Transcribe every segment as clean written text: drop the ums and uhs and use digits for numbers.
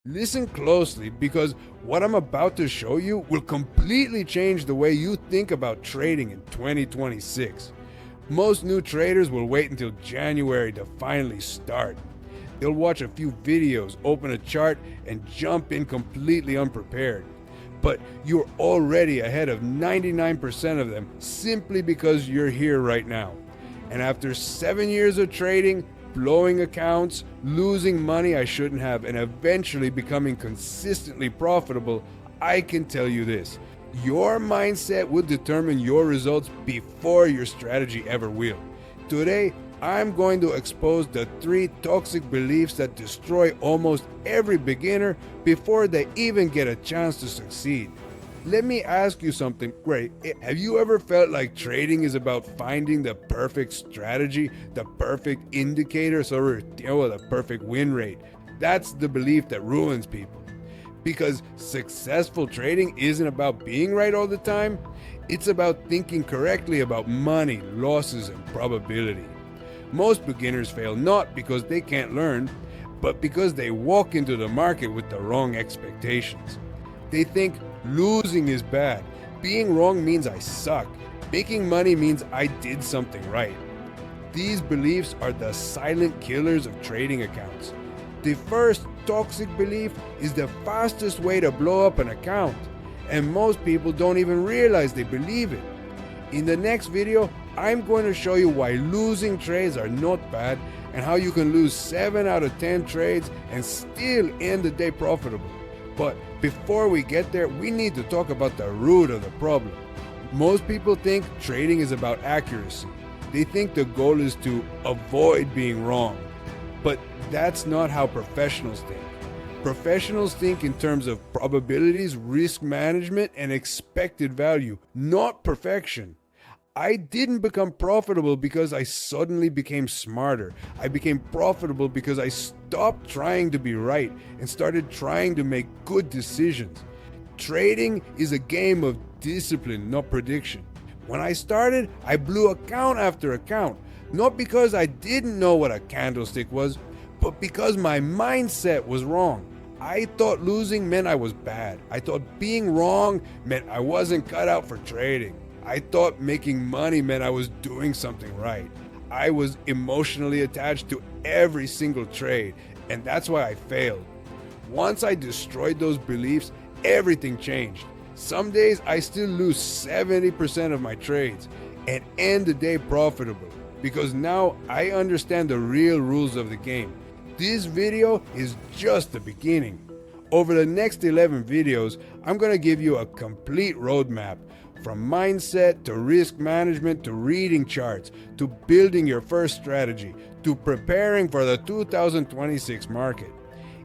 Listen closely because what I'm about to show you will completely change the way you think about trading in 2026. Most new traders will wait until January to finally start. They'll watch a few videos, open a chart, and jump in completely unprepared. But you're already ahead of 99% of them simply because you're here right now. And after 7 years of trading, blowing accounts, losing money I shouldn't have, and eventually becoming consistently profitable, I can tell you this. Your mindset will determine your results before your strategy ever will. Today, I'm going to expose the 3 toxic beliefs that destroy almost every beginner before they even get a chance to succeed. Let me ask you something. Great. Have you ever felt like trading is about finding the perfect strategy, the perfect indicators, or the perfect win rate? That's the belief that ruins people. Because successful trading isn't about being right all the time, it's about thinking correctly about money, losses, and probability. Most beginners fail not because they can't learn, but because they walk into the market with the wrong expectations. They think losing is bad, being wrong means I suck, making money means I did something right. These beliefs are the silent killers of trading accounts. The first toxic belief is the fastest way to blow up an account, and most people don't even realize they believe it. In the next video, I'm going to show you why losing trades are not bad and how you can lose 7 out of 10 trades and still end the day profitable. But before we get there, we need to talk about the root of the problem. Most people think trading is about accuracy. They think the goal is to avoid being wrong. But that's not how professionals think. Professionals think in terms of probabilities, risk management, and expected value, not perfection. I didn't become profitable because I suddenly became smarter. I became profitable because I stopped trying to be right and started trying to make good decisions. Trading is a game of discipline, not prediction. When I started, I blew account after account, not because I didn't know what a candlestick was, but because my mindset was wrong. I thought losing meant I was bad. I thought being wrong meant I wasn't cut out for trading. I thought making money meant I was doing something right. I was emotionally attached to every single trade, and that's why I failed. Once I destroyed those beliefs, everything changed. Some days I still lose 70% of my trades and end the day profitable because now I understand the real rules of the game. This video is just the beginning. Over the next 11 videos, I'm going to give you a complete roadmap from mindset to risk management to reading charts to building your first strategy to preparing for the 2026 market.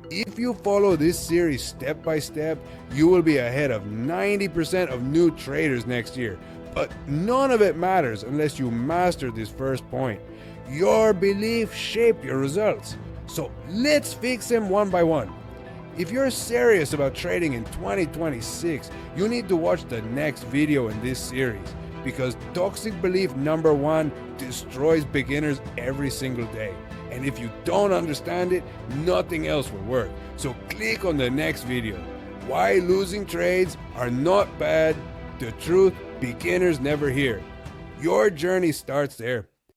If you follow this series step by step, you will be ahead of 90% of new traders next year. But none of it matters unless you master this first point. Your beliefs shape your results. So let's fix them one by one. If you're serious about trading in 2026, you need to watch the next video in this series because toxic belief number 1 destroys beginners every single day. And if you don't understand it, nothing else will work. So click on the next video. Why losing trades are not bad. The truth beginners never hear. Your journey starts there.